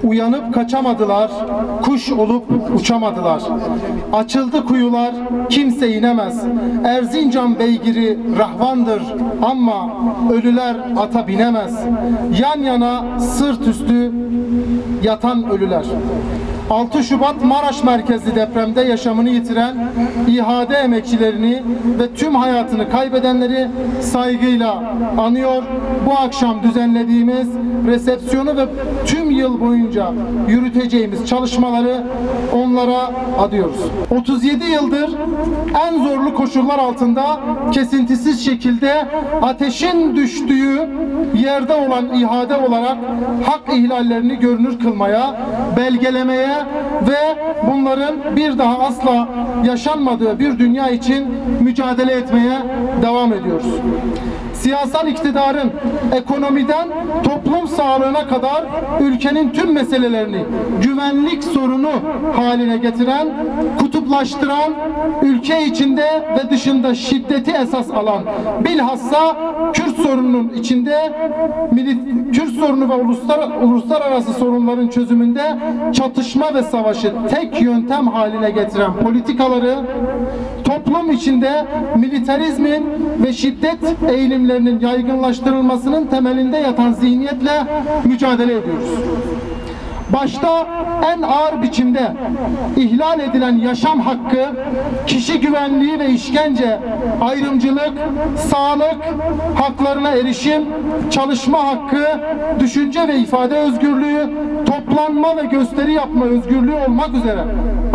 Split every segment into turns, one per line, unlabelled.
Uyanıp kaçamadılar, kuş olup uçamadılar. Açıldı kuyular, kimse inemez. Erzincan beygiri rahvandır ama ölüler ata binemez. Yan yana sırt üstü yatan ölüler. 6 Şubat Maraş merkezli depremde yaşamını yitiren İHA'de emekçilerini ve tüm hayatını kaybedenleri saygıyla anıyor. Bu akşam düzenlediğimiz resepsiyonu ve tüm yıl boyunca yürüteceğimiz çalışmaları onlara adıyoruz. 37 yıldır en zorlu koşullar altında kesintisiz şekilde ateşin düştüğü yerde olan İHA'de olarak hak ihlallerini görünür kılmaya, belgelemeye ve bunların bir daha asla yaşanmadığı bir dünya için mücadele etmeye devam ediyoruz. Siyasal iktidarın ekonomiden toplum sağlığına kadar ülkenin tüm meselelerini güvenlik sorunu haline getiren, kutuplaştıran, ülke içinde ve dışında şiddeti esas alan, bilhassa Kürt sorununun içinde Kürt sorunu ve uluslararası sorunların çözümünde çatışma ve savaşı tek yöntem haline getiren politikaları, toplum içinde militarizmin ve şiddet eğilimlerinin yaygınlaştırılmasının temelinde yatan zihniyetle mücadele ediyoruz. Başta en ağır biçimde ihlal edilen yaşam hakkı, kişi güvenliği ve işkence, ayrımcılık, sağlık haklarına erişim, çalışma hakkı, düşünce ve ifade özgürlüğü, toplanma ve gösteri yapma özgürlüğü olmak üzere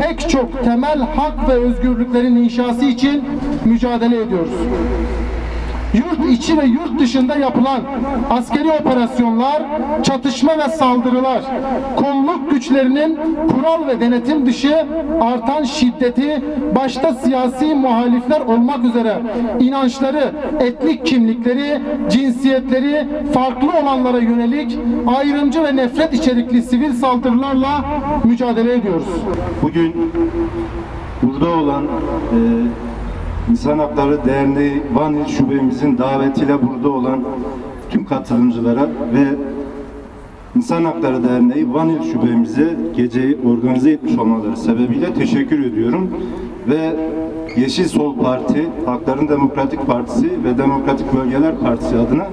pek çok temel hak ve özgürlüklerin inşası için mücadele ediyoruz. Yurt içi ve yurt dışında yapılan askeri operasyonlar, çatışma ve saldırılar, kolluk güçlerinin kural ve denetim dışı artan şiddeti, başta siyasi muhalifler olmak üzere inançları, etnik kimlikleri, cinsiyetleri farklı olanlara yönelik ayrımcı ve nefret içerikli sivil saldırılarla mücadele ediyoruz.
Bugün burada olan İnsan Hakları Derneği Van İl Şubemizin davetiyle burada olan tüm katılımcılara ve İnsan Hakları Derneği Van İl Şubemize geceyi organize etmiş olmaları sebebiyle teşekkür ediyorum. Ve Yeşil Sol Parti, Hakların Demokratik Partisi ve Demokratik Bölgeler Partisi adına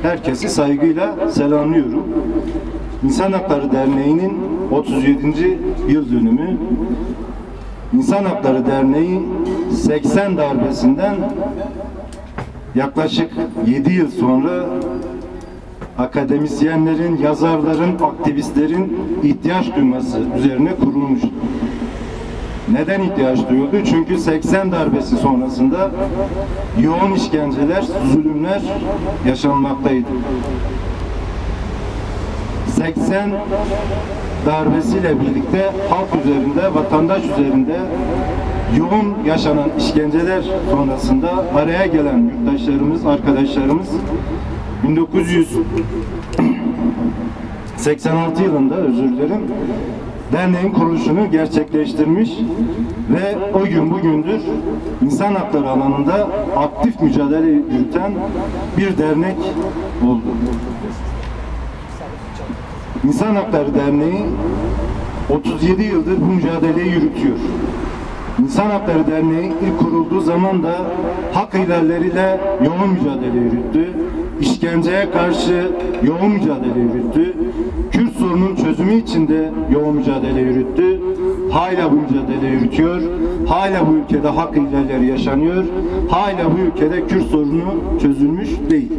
herkesi saygıyla selamlıyorum. İnsan Hakları Derneği'nin 37. yıl dönümü. İnsan Hakları Derneği 80 darbesinden yaklaşık 7 yıl sonra akademisyenlerin, yazarların, aktivistlerin ihtiyaç duyması üzerine kurulmuştu. Neden ihtiyaç duyuldu? Çünkü 80 darbesi sonrasında yoğun işkenceler, zulümler yaşanmaktaydı. 80 darbesiyle birlikte halk üzerinde, vatandaş üzerinde yoğun yaşanan işkenceler sonrasında araya gelen yurttaşlarımız, arkadaşlarımız 1986 yılında derneğin kuruluşunu gerçekleştirmiş ve o gün bugündür insan hakları alanında aktif mücadele yürüten bir dernek oldu. İnsan Hakları Derneği 37 yıldır bu mücadeleyi yürütüyor. İnsan Hakları Derneği ilk kurulduğu zaman da hak ihlalleriyle yoğun mücadele yürüttü. İşkenceye karşı yoğun mücadele yürüttü. Kürt sorunun çözümü için de yoğun mücadele yürüttü. Hala bu mücadele yürütüyor. Hala bu ülkede hak ihlalleri yaşanıyor. Hala bu ülkede Kürt sorunu çözülmüş değil.